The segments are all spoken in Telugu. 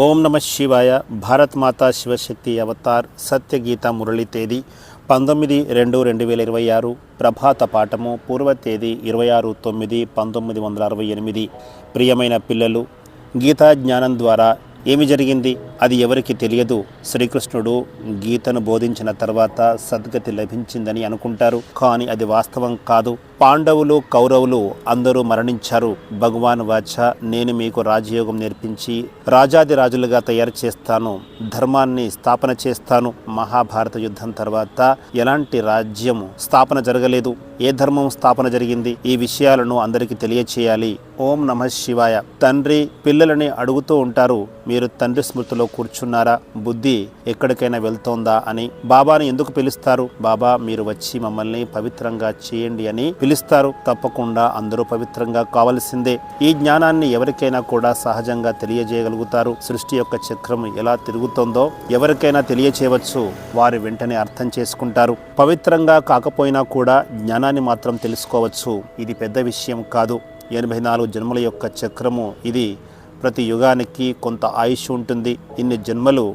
ఓం నమ శివాయ. భారత్ మాతా శివశక్తి అవతార్ సత్యగీత మురళి తేదీ 19/2/2026. ప్రభాత పాఠము పూర్వ తేదీ 26/9/1968. ప్రియమైన పిల్లలు, గీతా జ్ఞానం ద్వారా ఏమి జరిగింది అది ఎవరికి తెలియదు. శ్రీకృష్ణుడు గీతను బోధించిన తర్వాత సద్గతి లభించిందని అనుకుంటారు, కానీ అది వాస్తవం కాదు. పాండవులు, కౌరవులు అందరూ మరణించారు. భగవాన్ వాచ, నేను మీకు రాజయోగం నేర్పించి రాజాదిరాజులుగా తయారు చేస్తాను, ధర్మాన్ని స్థాపన చేస్తాను. మహాభారత యుద్ధం తర్వాత ఎలాంటి రాజ్యం స్థాపన జరగలేదు, ఏ ధర్మం స్థాపన జరిగింది? ఈ విషయాలను అందరికీ తెలియచేయాలి. ఓం నమ శివాయ. తండ్రి పిల్లలని అడుగుతూ ఉంటారు, మీరు తండ్రి స్మృతిలో కూర్చున్నారా? బుద్ధి ఎక్కడికైనా వెళ్తోందా అని. బాబాని ఎందుకు పిలుస్తారు? బాబా మీరు వచ్చి మమ్మల్ని పవిత్రంగా చేయండి అని పిలుస్తారు. తప్పకుండా అందరూ పవిత్రంగా కావలసిందే. ఈ జ్ఞానాన్ని ఎవరికైనా కూడా సహజంగా తెలియజేయగలుగుతారు. సృష్టి యొక్క చక్రం ఎలా తిరుగుతోందో ఎవరికైనా తెలియచేయవచ్చు. వారు వెంటనే అర్థం చేసుకుంటారు. పవిత్రంగా కాకపోయినా కూడా జ్ఞానాన్ని మాత్రం తెలుసుకోవచ్చు. ఇది పెద్ద విషయం కాదు. 84 జన్మల యొక్క చక్రము ఇది. ప్రతి యుగానికి కొంత ఆయుష్ ఉంటుంది. ఇన్ని జన్మలు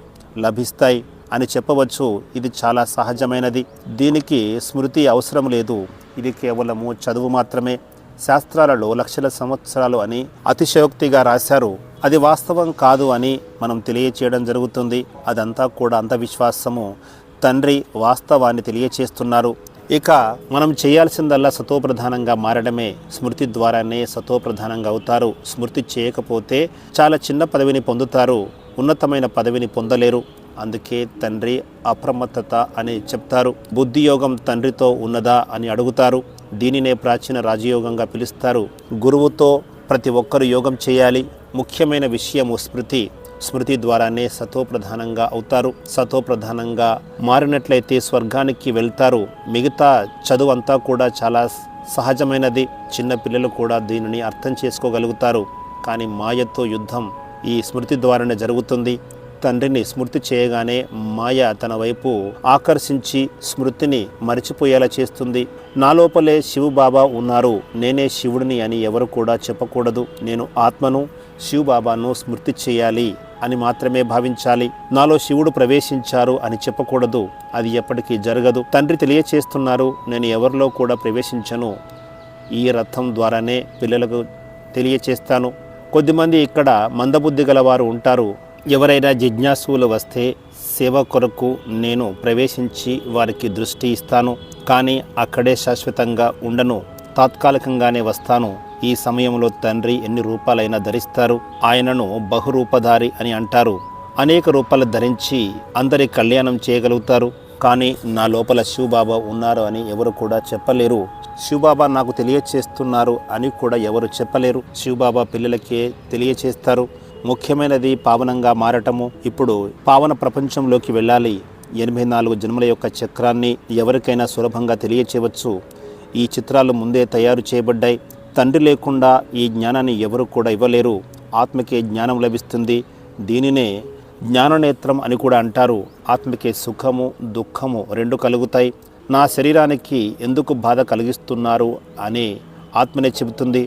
లభిస్తాయి అని చెప్పవచ్చు. ఇది చాలా సహజమైనది. దీనికి స్మృతి అవసరం లేదు. ఇది కేవలము చదువు మాత్రమే. శాస్త్రాలలో లక్షల సంవత్సరాలు అని అతిశయోక్తిగా రాశారు. అది వాస్తవం కాదు అని మనం తెలియచేయడం జరుగుతుంది. అదంతా కూడా అంధవిశ్వాసము. తండ్రి వాస్తవాన్ని తెలియచేస్తున్నారు. ఇక మనం చేయాల్సిందల్లా సతోప్రధానంగా మారడమే. స్మృతి ద్వారానే సతోప్రధానంగా అవుతారు. స్మృతి చేయకపోతే చాలా చిన్న పదవిని పొందుతారు, ఉన్నతమైన పదవిని పొందలేరు. అందుకే తండ్రి అప్రమత్తత అని చెప్తారు. బుద్ధియోగం తండ్రితో ఉన్నదా అని అడుగుతారు. దీనినే ప్రాచీన రాజయోగంగా పిలుస్తారు. గురువుతో ప్రతి ఒక్కరు యోగం చేయాలి. ముఖ్యమైన విషయము స్మృతి. స్మృతి ద్వారానే సతోప్రధానంగా అవుతారు. సతోప్రధానంగా మారినట్లయితే స్వర్గానికి వెళ్తారు. మిగతా చదువు అంతా కూడా చాలా సహజమైనది. చిన్న పిల్లలు కూడా దీనిని అర్థం చేసుకోగలుగుతారు. కానీ మాయతో యుద్ధం ఈ స్మృతి ద్వారానే జరుగుతుంది. తండ్రిని స్మృతి చేయగానే మాయ తన వైపు ఆకర్షించి స్మృతిని మరిచిపోయేలా చేస్తుంది. నా లోపలే శివబాబా ఉన్నారు, నేనే శివుడిని అని ఎవరు కూడా చెప్పకూడదు. నేను ఆత్మను, శివబాబాను స్మృతి చేయాలి అని మాత్రమే భావించాలి. నాలో శివుడు ప్రవేశించారు అని చెప్పకూడదు. అది ఎప్పటికీ జరగదు. తండ్రి తెలియచేస్తున్నారు, నేను ఎవరిలో కూడా ప్రవేశించను. ఈ రథం ద్వారానే పిల్లలకు తెలియచేస్తాను. కొద్దిమంది ఇక్కడ మందబుద్ధి గలవారు ఉంటారు. ఎవరైనా జిజ్ఞాసులు వస్తే సేవ కొరకు నేను ప్రవేశించి వారికి దృష్టి ఇస్తాను. కానీ అక్కడే శాశ్వతంగా ఉండను, తాత్కాలికంగానే వస్తాను. ఈ సమయంలో తండ్రి ఎన్ని రూపాలైనా ధరిస్తారు. ఆయనను బహురూపధారి అని అంటారు. అనేక రూపాలు ధరించి అందరి కళ్యాణం చేయగలుగుతారు. కానీ నా లోపల శివబాబా ఉన్నారు అని ఎవరు కూడా చెప్పలేరు. శివబాబా నాకు తెలియచేస్తున్నారు అని కూడా ఎవరు చెప్పలేరు. శివబాబా పిల్లలకే తెలియచేస్తారు. ముఖ్యమైనది పావనంగా మారటము. ఇప్పుడు పావన ప్రపంచంలోకి వెళ్ళాలి. 84 జన్మల యొక్క చక్రాన్ని ఎవరికైనా సులభంగా తెలియచేయవచ్చు. ఈ చిత్రాలు ముందే తయారు చేయబడ్డాయి. తండ్రి లేకుండా ఈ జ్ఞానాన్ని ఎవరు కూడా ఇవ్వలేరు. ఆత్మకే జ్ఞానం లభిస్తుంది. దీనినే జ్ఞాననేత్రం అని కూడా అంటారు. ఆత్మకే సుఖము, దుఃఖము రెండు కలుగుతాయి. నా శరీరానికి ఎందుకు బాధ కలిగిస్తున్నారు అని ఆత్మనే చెబుతుంది.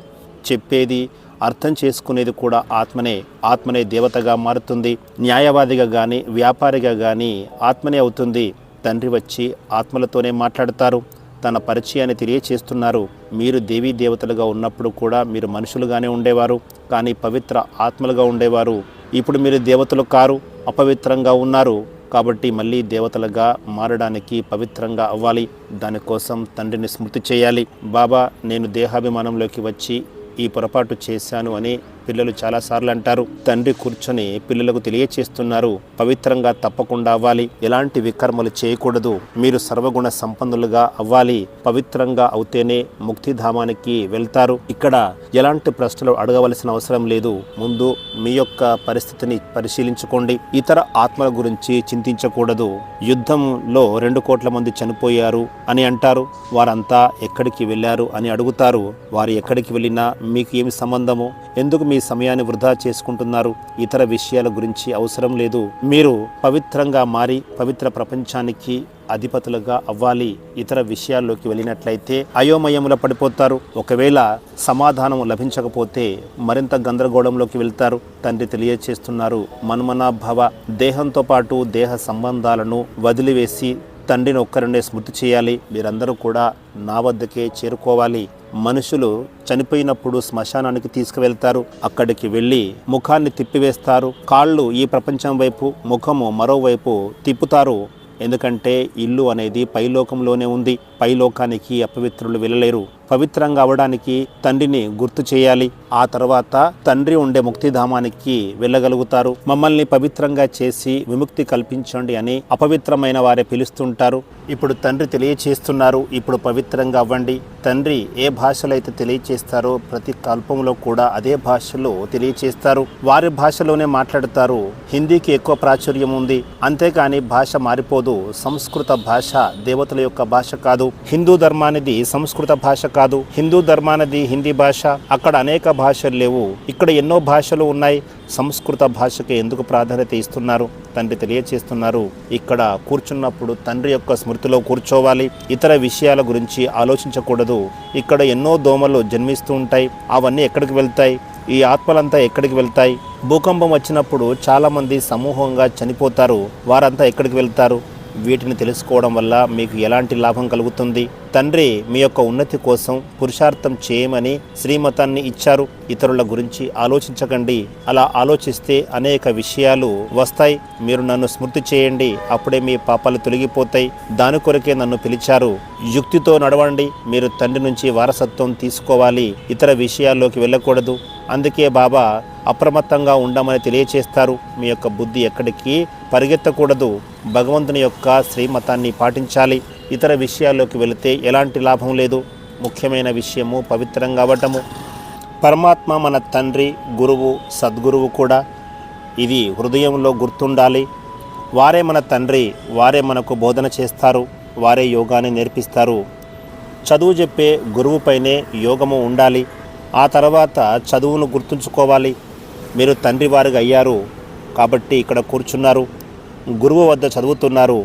చెప్పేది అర్థం చేసుకునేది కూడా ఆత్మనే. ఆత్మనే దేవతగా మారుతుంది. న్యాయవాదిగా కానీ వ్యాపారిగా కానీ ఆత్మనే అవుతుంది. తండ్రి వచ్చి ఆత్మలతోనే మాట్లాడతారు. తన పరిచయాన్ని తెలియచేస్తున్నారు. మీరు దేవీ దేవతలుగా ఉన్నప్పుడు కూడా మీరు మనుషులుగానే ఉండేవారు, కానీ పవిత్ర ఆత్మలుగా ఉండేవారు. ఇప్పుడు మీరు దేవతలు కారు, అపవిత్రంగా ఉన్నారు. కాబట్టి మళ్ళీ దేవతలుగా మారడానికి పవిత్రంగా అవ్వాలి. దానికోసం తండ్రిని స్మృతి చేయాలి. బాబా నేను దేహాభిమానంలోకి వచ్చి ఈ పొరపాటు చేశాను అని పిల్లలు చాలాసార్లు అంటారు. తండ్రి కూర్చొని పిల్లలకు తెలియచేస్తున్నారు, పవిత్రంగా తప్పకుండా అవ్వాలి. ఎలాంటి వికర్మలు చేయకూడదు. మీరు సర్వగుణ సంపన్నులుగా అవ్వాలి. పవిత్రంగా అవుతేనే ముక్తిధామానికి వెళ్తారు. ఇక్కడ ఎలాంటి ప్రశ్నలు అడగవలసిన అవసరం లేదు. ముందు మీ యొక్క పరిస్థితిని పరిశీలించుకోండి. ఇతర ఆత్మల గురించి చింతించకూడదు. యుద్ధంలో 2 కోట్ల మంది చనిపోయారు అని అంటారు. వారంతా ఎక్కడికి వెళ్ళారు అని అడుగుతారు. వారు ఎక్కడికి వెళ్ళినా మీకు ఏమి సంబంధము? ఎందుకు మీ సమయాన్ని వృధా చేసుకుంటున్నారు. ఇతర విషయాల గురించి అవసరం లేదు. మీరు పవిత్రంగా మారి పవిత్ర ప్రపంచానికి అధిపతులుగా అవ్వాలి. ఇతర విషయాల్లోకి వెళ్ళినట్లయితే అయోమయంలో పడిపోతారు. ఒకవేళ సమాధానం లభించకపోతే మరింత గందరగోళంలోకి వెళ్తారు. తండ్రి తెలియచేస్తున్నారు, మన్మనాభవ, దేహంతో పాటు దేహ సంబంధాలను వదిలివేసి తండ్రిని ఒక్కరినే స్మృతి చేయాలి. మీరందరూ కూడా నా వద్దకే చేరుకోవాలి. మనుషులు చనిపోయినప్పుడు శ్మశానానికి తీసుకువెళ్తారు. అక్కడికి వెళ్ళి ముఖాన్ని తిప్పివేస్తారు. కాళ్ళు ఈ ప్రపంచం వైపు, ముఖము మరోవైపు తిప్పుతారు. ఎందుకంటే ఇల్లు అనేది పైలోకంలోనే ఉంది. పైలోకానికి అపవిత్రులు వెళ్ళలేరు. పవిత్రంగా అవడానికి తండ్రిని గుర్తు చేయాలి. ఆ తర్వాత తండ్రి ఉండే ముక్తిధామానికి వెళ్ళగలుగుతారు. మమ్మల్ని పవిత్రంగా చేసి విముక్తి కల్పించండి అని అపవిత్రమైన వారే పిలుస్తుంటారు. ఇప్పుడు తండ్రి తెలియచేస్తున్నారు, ఇప్పుడు పవిత్రంగా అవ్వండి. తండ్రి ఏ భాషలో అయితే తెలియచేస్తారో ప్రతి కల్పంలో కూడా అదే భాషలో తెలియచేస్తారు. వారి భాషలోనే మాట్లాడతారు. హిందీకి ఎక్కువ ప్రాచుర్యం ఉంది, అంతేకాని భాష మారిపోదు. సంస్కృత భాష దేవతల యొక్క భాష కాదు. హిందూ ధర్మానిది సంస్కృత భాష కాదు. హిందూ ధర్మానిది హిందీ భాష. అక్కడ అనేక భాషలు లేవు, ఇక్కడ ఎన్నో భాషలు ఉన్నాయి. సంస్కృత భాషకి ఎందుకు ప్రాధాన్యత ఇస్తున్నారు? తండ్రి తెలియచేస్తున్నారు, ఇక్కడ కూర్చున్నప్పుడు తండ్రి యొక్క స్మృతిలో కూర్చోవాలి. ఇతర విషయాల గురించి ఆలోచించకూడదు. ఇక్కడ ఎన్నో దోమలు జన్మిస్తూ ఉంటాయి. అవన్నీ ఎక్కడికి వెళ్తాయి? ఈ ఆత్మలంతా ఎక్కడికి వెళ్తాయి? భూకంపం వచ్చినప్పుడు చాలామంది సమూహంగా చనిపోతారు. వారంతా ఎక్కడికి వెళ్తారు? వీటిని తెలుసుకోవడం వల్ల మీకు ఎలాంటి లాభం కలుగుతుంది? తండ్రి మీ యొక్క ఉన్నతి కోసం పురుషార్థం చేయమని శ్రీమతాన్ని ఇచ్చారు. ఇతరుల గురించి ఆలోచించకండి. అలా ఆలోచిస్తే అనేక విషయాలు వస్తాయి. మీరు నన్ను స్మృతి చేయండి, అప్పుడే మీ పాపాలు తొలగిపోతాయి. దాని కొరకే నన్ను పిలిచారు. యుక్తితో నడవండి. మీరు తండ్రి నుంచి వారసత్వం తీసుకోవాలి, ఇతర విషయాల్లోకి వెళ్ళకూడదు. అందుకే బాబా అప్రమత్తంగా ఉండమని తెలియచేస్తారు. మీ యొక్క బుద్ధి ఎక్కడికి పరిగెత్తకూడదు. భగవంతుని యొక్క శ్రీమతాన్ని పాటించాలి. ఇతర విషయాల్లోకి వెళితే ఎలాంటి లాభం లేదు. ముఖ్యమైన విషయము పవిత్రంగా అవ్వటము. పరమాత్మ మన తండ్రి, గురువు, సద్గురువు కూడా. ఇది హృదయంలో గుర్తుండాలి. వారే మన తండ్రి, వారే మనకు బోధన చేస్తారు, వారే యోగాన్ని నేర్పిస్తారు. చదువు చెప్పే గురువుపైనే యోగము ఉండాలి. ఆ తర్వాత చదువును గుర్తుంచుకోవాలి. మీరు తండ్రి వారిగా అయ్యారు కాబట్టి ఇక్కడ కూర్చున్నారు, గురువు వద్ద చదువుతున్నారు.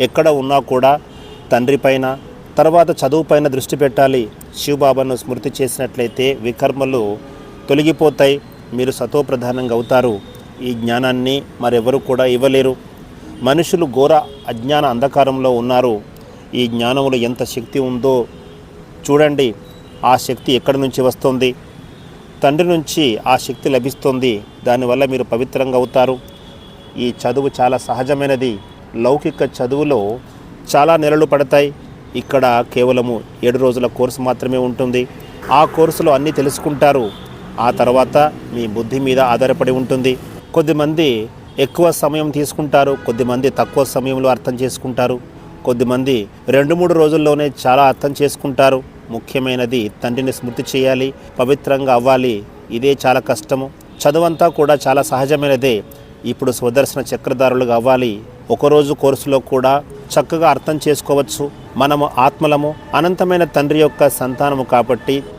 ఎక్కడ ఉన్నా కూడా తండ్రి పైన, తర్వాత చదువు పైన దృష్టి పెట్టాలి. శివబాబాను స్మృతి చేసినట్లయితే వికర్మలు తొలగిపోతాయి. మీరు సతోప్రధానంగా అవుతారు. ఈ జ్ఞానాన్ని మరెవరు కూడా ఇవ్వలేరు. మనుషులు ఘోర అజ్ఞాన అంధకారంలో ఉన్నారు. ఈ జ్ఞానంలో ఎంత శక్తి ఉందో చూడండి. ఆ శక్తి ఎక్కడి నుంచి వస్తుంది? తండ్రి నుంచి ఆ శక్తి లభిస్తుంది. దానివల్ల మీరు పవిత్రంగా అవుతారు. ఈ చదువు చాలా సహజమైనది. లౌకిక చదువులో చాలా నెలలు పడతాయి. ఇక్కడ కేవలము 7 రోజుల కోర్సు మాత్రమే ఉంటుంది. ఆ కోర్సులో అన్నీ తెలుసుకుంటారు. ఆ తర్వాత మీ బుద్ధి మీద ఆధారపడి ఉంటుంది. కొద్దిమంది ఎక్కువ సమయం తీసుకుంటారు, కొద్దిమంది తక్కువ సమయంలో అర్థం చేసుకుంటారు, కొద్దిమంది 2-3 రోజుల్లోనే చాలా అర్థం చేసుకుంటారు. ముఖ్యమైనది తండ్రిని స్మృతి చేయాలి, పవిత్రంగా అవ్వాలి. ఇదే చాలా కష్టము. చదువంతా కూడా చాలా సహజమైనదే. ఇప్పుడు స్వదర్శన చక్రధారులుగా అవ్వాలి. ఒకరోజు కోర్సులో కూడా చక్కగా అర్థం చేసుకోవచ్చు. మనము ఆత్మలము, అనంతమైన తండ్రి యొక్క సంతానము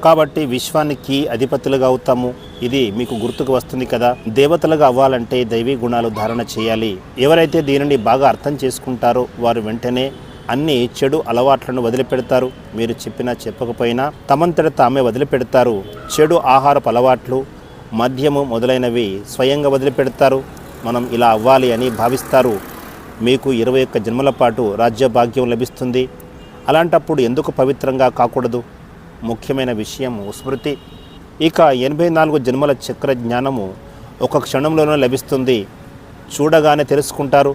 కాబట్టి విశ్వానికి అధిపతులుగా అవుతాము. ఇది మీకు గుర్తుకు వస్తుంది కదా. దేవతలుగా అవ్వాలంటే దైవీ గుణాలు ధారణ చేయాలి. ఎవరైతే దీనిని బాగా అర్థం చేసుకుంటారో వారు వెంటనే అన్ని చెడు అలవాట్లను వదిలిపెడతారు. మీరు చెప్పినా చెప్పకపోయినా తమంతట తామే వదిలిపెడతారు. చెడు ఆహారపు అలవాట్లు, మద్యము మొదలైనవి స్వయంగా వదిలిపెడతారు. మనం ఇలా అవ్వాలి అని భావిస్తారు. మీకు 21 జన్మల పాటు రాజ్యభాగ్యం లభిస్తుంది. అలాంటప్పుడు ఎందుకు పవిత్రంగా కాకూడదు? ముఖ్యమైన విషయము స్మృతి. ఇక 84 జన్మల చక్ర జ్ఞానము ఒక క్షణంలోనే లభిస్తుంది. చూడగానే తెలుసుకుంటారు.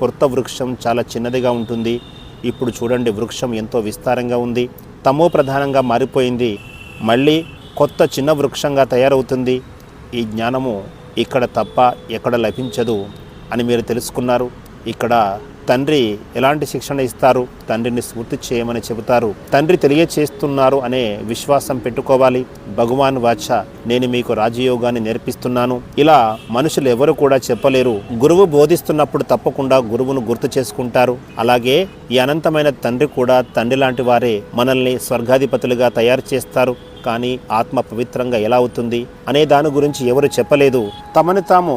కొత్త వృక్షం చాలా చిన్నదిగా ఉంటుంది. ఇప్పుడు చూడండి, వృక్షం ఎంతో విస్తారంగా ఉంది. తమో ప్రధానంగా మారిపోయింది. మళ్ళీ కొత్త చిన్న వృక్షంగా తయారవుతుంది. ఈ జ్ఞానము ఇక్కడ తప్ప ఎక్కడ లభించదు అని మీరు తెలుసుకున్నారు. ఇక్కడ తండ్రి ఎలాంటి శిక్షణ ఇస్తారు? తండ్రిని స్మృతి చేయమని చెబుతారు. తండ్రి తెలియచేస్తున్నారు అనే విశ్వాసం పెట్టుకోవాలి. భగవాన్ వాచ, నేను మీకు రాజయోగాన్ని నేర్పిస్తున్నాను. ఇలా మనుషులు ఎవరు కూడా చెప్పలేరు. గురువు బోధిస్తున్నప్పుడు తప్పకుండా గురువును గుర్తు చేసుకుంటారు. అలాగే ఈ అనంతమైన తండ్రి కూడా తండ్రి లాంటి వారే మనల్ని స్వర్గాధిపతులుగా తయారు చేస్తారు. కానీ ఆత్మ పవిత్రంగా ఎలా అవుతుంది అనే దాని గురించి ఎవరు చెప్పలేదు. తమని తాము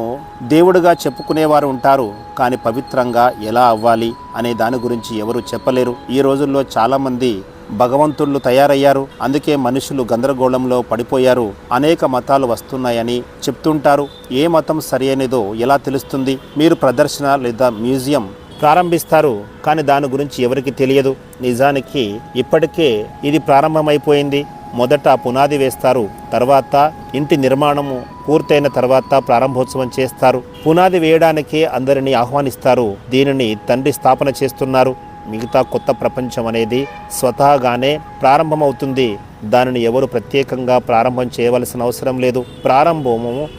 దేవుడిగా చెప్పుకునేవారు ఉంటారు, కానీ పవిత్రంగా ఎలా అవ్వాలి అనే దాని గురించి ఎవరు చెప్పలేరు. ఈ రోజుల్లో చాలామంది భగవంతుళ్ళు తయారయ్యారు, అందుకే మనుషులు గందరగోళంలో పడిపోయారు. అనేక మతాలు వస్తున్నాయని చెప్తుంటారు. ఏ మతం సరి అనేదో ఎలా తెలుస్తుంది? మీరు ప్రదర్శన లేదా మ్యూజియం ప్రారంభిస్తారు, కానీ దాని గురించి ఎవరికి తెలియదు. నిజానికి ఇప్పటికే ఇది ప్రారంభమైపోయింది. మొదట పునాది వేస్తారు, తర్వాత ఇంటి నిర్మాణము పూర్తయిన తర్వాత ప్రారంభోత్సవం చేస్తారు. పునాది వేయడానికే అందరినీ ఆహ్వానిస్తారు. దీనిని తండ్రి స్థాపన చేస్తున్నారు. మిగతా కొత్త ప్రపంచం అనేది స్వతహాగానే ప్రారంభమవుతుంది. దానిని ఎవరు ప్రత్యేకంగా ప్రారంభం చేయవలసిన అవసరం లేదు.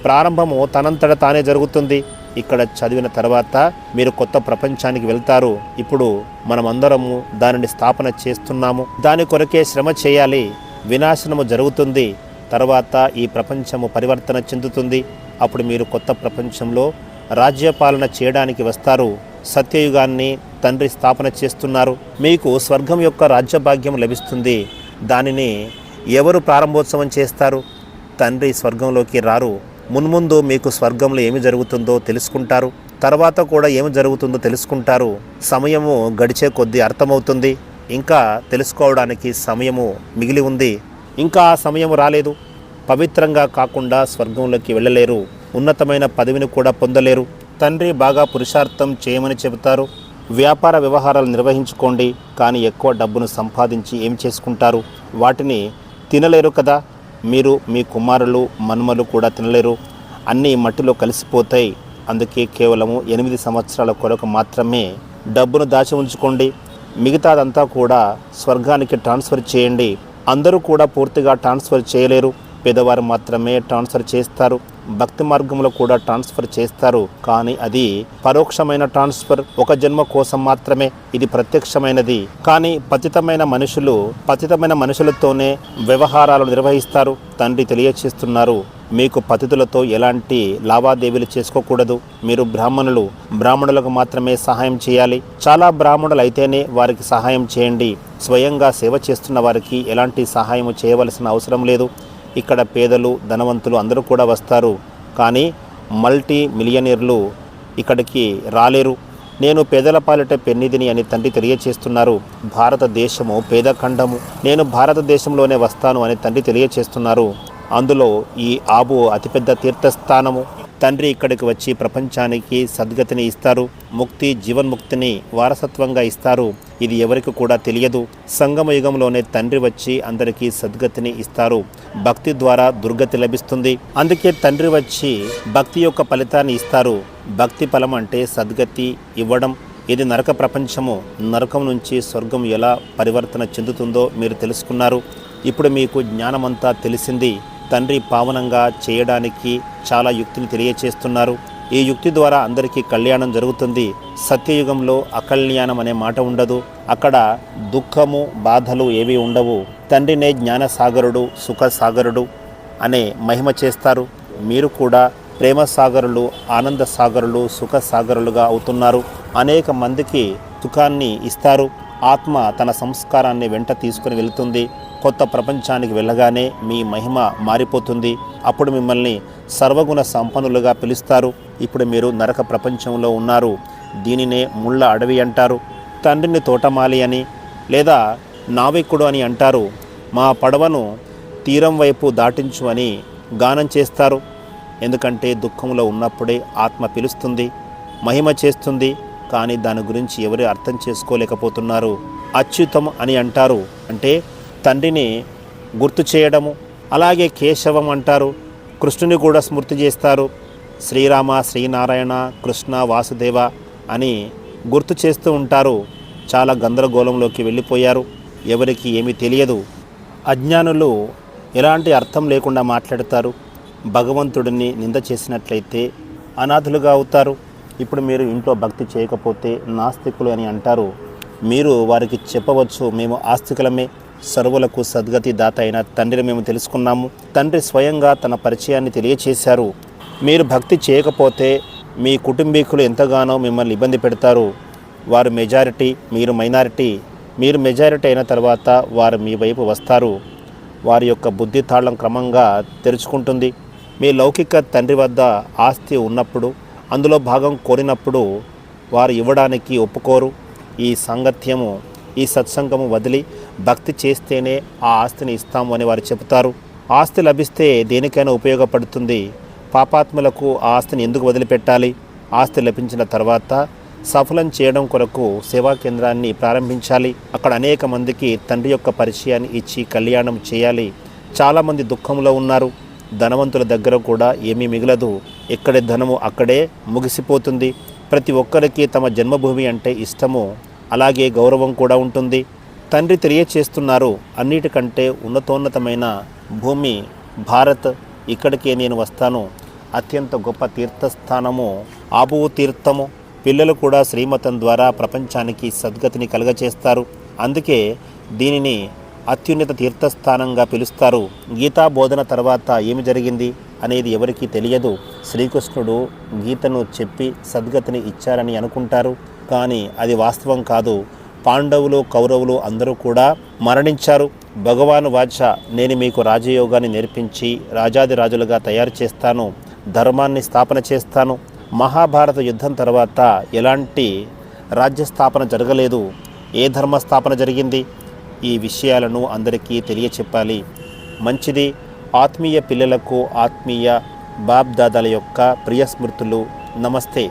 ప్రారంభము తనంతట తానే జరుగుతుంది. ఇక్కడ చదివిన తర్వాత మీరు కొత్త ప్రపంచానికి వెళ్తారు. ఇప్పుడు మనమందరము దానిని స్థాపన చేస్తున్నాము. దాని కొరకే శ్రమ చేయాలి. వినాశనము జరుగుతుంది, తర్వాత ఈ ప్రపంచము పరివర్తన చెందుతుంది. అప్పుడు మీరు కొత్త ప్రపంచంలో రాజ్యపాలన చేయడానికి వస్తారు. సత్యయుగాన్ని తండ్రి స్థాపన చేస్తున్నారు. మీకు స్వర్గం యొక్క రాజ్యభాగ్యం లభిస్తుంది. దానిని ఎవరు ప్రారంభోత్సవం చేస్తారు? తండ్రి స్వర్గంలోకి రారు. మున్ముందు మీకు స్వర్గంలో ఏమి జరుగుతుందో తెలుసుకుంటారు, తర్వాత కూడా ఏమి జరుగుతుందో తెలుసుకుంటారు. సమయము గడిచే కొద్దీ అర్థమవుతుంది. ఇంకా తెలుసుకోవడానికి సమయము మిగిలి ఉంది. ఇంకా ఆ సమయము రాలేదు. పవిత్రంగా కాకుండా స్వర్గంలోకి వెళ్ళలేరు. ఉన్నతమైన పదవిని కూడా పొందలేరు. తండ్రి బాగా పురుషార్థం చేయమని చెబుతారు. వ్యాపార వ్యవహారాలు నిర్వహించుకోండి, కానీ ఎక్కువ డబ్బును సంపాదించి ఏం చేసుకుంటారు? వాటిని తినలేరు కదా. మీరు మీ కుమారులు మనుమలు కూడా తినలేరు. అన్నీ మట్టిలో కలిసిపోతాయి. అందుకే కేవలము 8 సంవత్సరాల కొరకు మాత్రమే డబ్బును దాచి ఉంచుకోండి. మిగతాదంతా కూడా స్వర్గానికి ట్రాన్స్ఫర్ చేయండి. అందరూ కూడా పూర్తిగా ట్రాన్స్ఫర్ చేయలేరు. పేదవారు మాత్రమే ట్రాన్స్ఫర్ చేస్తారు. భక్తి మార్గంలో కూడా ట్రాన్స్ఫర్ చేస్తారు, కానీ అది పరోక్షమైన ట్రాన్స్ఫర్. ఒక జన్మ కోసం మాత్రమే. ఇది ప్రత్యక్షమైనది. కానీ పతితమైన మనుషులతోనే వ్యవహారాలు నిర్వహిస్తారు. తండ్రి తెలియచేస్తున్నారు, మీకు పతితులతో ఎలాంటి లావాదేవీలు చేసుకోకూడదు. మీరు బ్రాహ్మణులకు మాత్రమే సహాయం చేయాలి. చాలా బ్రాహ్మణులు అయితేనే వారికి సహాయం చేయండి. స్వయంగా సేవ చేస్తున్న వారికి ఎలాంటి సహాయం చేయవలసిన అవసరం లేదు. ఇక్కడ పేదలు ధనవంతులు అందరూ కూడా వస్తారు, కానీ మల్టీ మిలియనీర్లు ఇక్కడికి రాలేరు. నేను పేదల పాలిట పెన్నిధిని అని తండ్రి తెలియచేస్తున్నారు. భారతదేశము పేద ఖండము. నేను భారతదేశంలోనే వస్తాను అని తండ్రి తెలియచేస్తున్నారు. అందులో ఈ ఆబు అతిపెద్ద తీర్థస్థానము. తండ్రి ఇక్కడికి వచ్చి ప్రపంచానికి సద్గతిని ఇస్తారు. ముక్తి, జీవన్ముక్తిని వారసత్వంగా ఇస్తారు. ఇది ఎవరికి కూడా తెలియదు. సంగమ యుగంలోనే తండ్రి వచ్చి అందరికీ సద్గతిని ఇస్తారు. భక్తి ద్వారా దుర్గతి లభిస్తుంది. అందుకే తండ్రి వచ్చి భక్తి యొక్క ఫలితాన్ని ఇస్తారు. భక్తి ఫలం అంటే సద్గతి ఇవ్వడం. ఇది నరక ప్రపంచము. నరకం నుంచి స్వర్గం ఎలా పరివర్తన చెందుతుందో మీరు తెలుసుకున్నారు. ఇప్పుడు మీకు జ్ఞానమంతా తెలిసింది. తండ్రి పావనంగా చేయడానికి చాలా యుక్తిని తెలియచేస్తున్నారు. ఈ యుక్తి ద్వారా అందరికీ కళ్యాణం జరుగుతుంది. సత్యయుగంలో అకళ్యాణం అనే మాట ఉండదు. అక్కడ దుఃఖము, బాధలు ఏవి ఉండవు. తండ్రినే జ్ఞానసాగరుడు, సుఖసాగరుడు అనే మహిమ చేస్తారు. మీరు కూడా ప్రేమ సాగరులు, ఆనంద సాగరులు, సుఖ సాగరులుగా అవుతున్నారు. అనేక మందికి సుఖాన్ని ఇస్తారు. ఆత్మ తన సంస్కారాన్ని వెంట తీసుకుని వెళుతుంది. కొత్త ప్రపంచానికి వెళ్ళగానే మీ మహిమ మారిపోతుంది. అప్పుడు మిమ్మల్ని సర్వగుణ సంపన్నులుగా పిలుస్తారు. ఇప్పుడు మీరు నరక ప్రపంచంలో ఉన్నారు. దీనినే ముళ్ళ అడవి అంటారు. తండ్రిని తోటమాలి అని లేదా నావికుడు అని అంటారు. మా పడవను తీరం వైపు దాటించు అని గానం చేస్తారు. ఎందుకంటే దుఃఖంలో ఉన్నప్పుడే ఆత్మ పిలుస్తుంది, మహిమ చేస్తుంది. కానీ దాని గురించి ఎవరు అర్థం చేసుకోలేకపోతున్నారు. అచ్యుతం అని అంటారు, అంటే తండ్రిని గుర్తు చేయడము. అలాగే కేశవం అంటారు. కృష్ణుని కూడా స్మృతి చేస్తారు. శ్రీరామ, శ్రీనారాయణ, కృష్ణ, వాసుదేవ అని గుర్తు చేస్తూ ఉంటారు. చాలా గందరగోళంలోకి వెళ్ళిపోయారు. ఎవరికి ఏమీ తెలియదు. అజ్ఞానులు ఎలాంటి అర్థం లేకుండా మాట్లాడతారు. భగవంతుడిని నింద చేసినట్లయితే అనాథులుగా అవుతారు. ఇప్పుడు మీరు ఇంట్లో భక్తి చేయకపోతే నాస్తికులు అని అంటారు. మీరు వారికి చెప్పవచ్చు, మేము ఆస్తికులమే, సర్వులకు సద్గతి దాత అయిన తండ్రిని మేము తెలుసుకున్నాము. తండ్రి స్వయంగా తన పరిచయాన్ని తెలియచేశారు. మీరు భక్తి చేయకపోతే మీ కుటుంబీకులు ఎంతగానో మిమ్మల్ని ఇబ్బంది పెడతారు. వారు మెజారిటీ, మీరు మైనారిటీ. మీరు మెజారిటీ అయిన తర్వాత వారు మీ వైపు వస్తారు. వారి యొక్క బుద్ధి తాళం క్రమంగా తెరుచుకుంటుంది. మీ లౌకిక తండ్రి వద్ద ఆస్తి ఉన్నప్పుడు, అందులో భాగం కోరినప్పుడు వారు ఇవ్వడానికి ఒప్పుకోరు. ఈ సాంగత్యము, ఈ సత్సంగము వదిలి భక్తి చేస్తేనే ఆ ఆస్తిని ఇస్తాము అని వారు చెబుతారు. ఆస్తి లభిస్తే దేనికైనా ఉపయోగపడుతుంది. పాపాత్ములకు ఆ ఆస్తిని ఎందుకు వదిలిపెట్టాలి? ఆస్తి లభించిన తర్వాత సఫలం చేయడం కొరకు సేవా కేంద్రాన్ని ప్రారంభించాలి. అక్కడ అనేక మందికి తండ్రి యొక్క పరిచయాన్ని ఇచ్చి కళ్యాణం చేయాలి. చాలామంది దుఃఖంలో ఉన్నారు. ధనవంతుల దగ్గర కూడా ఏమీ మిగలదు. ఎక్కడే ధనము అక్కడే ముగిసిపోతుంది. ప్రతి ఒక్కరికి తమ జన్మభూమి అంటే ఇష్టము, అలాగే గౌరవం కూడా ఉంటుంది. తండ్రి తెలియచేస్తున్నారు, అన్నిటికంటే ఉన్నతోన్నతమైన భూమి భారత్, ఇక్కడికే నేను వస్తాను. అత్యంత గొప్ప తీర్థస్థానము ఆబువు తీర్థము. పిల్లలు కూడా శ్రీమతం ద్వారా ప్రపంచానికి సద్గతిని కలుగచేస్తారు. అందుకే దీనిని అత్యున్నత తీర్థస్థానంగా పిలుస్తారు. గీతా బోధన తర్వాత ఏమి జరిగింది అనేది ఎవరికీ తెలియదు. శ్రీకృష్ణుడు గీతను చెప్పి సద్గతిని ఇచ్చారని అనుకుంటారు, కానీ అది వాస్తవం కాదు. పాండవులు, కౌరవులు అందరూ కూడా మరణించారు. భగవాను వాచ, నేను మీకు రాజయోగాన్ని నేర్పించి రాజాదిరాజులుగా తయారు చేస్తాను, ధర్మాన్ని స్థాపన చేస్తాను. మహాభారత యుద్ధం తర్వాత ఎలాంటి రాజ్యస్థాపన జరగలేదు. ఏ ధర్మస్థాపన జరిగింది? ఈ విషయాలను అందరికీ తెలియచెప్పాలి. మంచిది. ఆత్మీయ పిల్లలకు ఆత్మీయ బాబ్దాదాల యొక్క ప్రియ స్మృతులు. నమస్తే.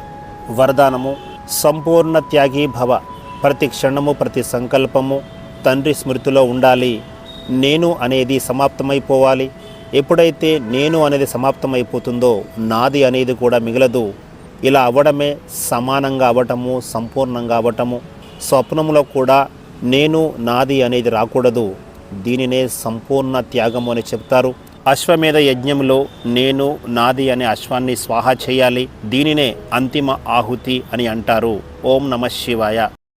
వరదానము: సంపూర్ణ త్యాగీ భవ. ప్రతి క్షణము, ప్రతి సంకల్పము తండ్రి స్మృతిలో ఉండాలి. నేను అనేది సమాప్తమైపోవాలి. ఎప్పుడైతే నేను అనేది సమాప్తమైపోతుందో నాది అనేది కూడా మిగలదు. ఇలా అవ్వడమే సమానంగా అవ్వటము, సంపూర్ణంగా అవ్వటము. స్వప్నంలో కూడా నేను, నాది అనేది రాకూడదు. దీనినే సంపూర్ణ త్యాగము అని చెప్తారు. అశ్వమేధ యజ్ఞంలో నేను, నాది అనే అశ్వాన్ని స్వాహా చేయాలి. దీనినే అంతిమ ఆహుతి అని అంటారు. ఓం నమః శివాయ.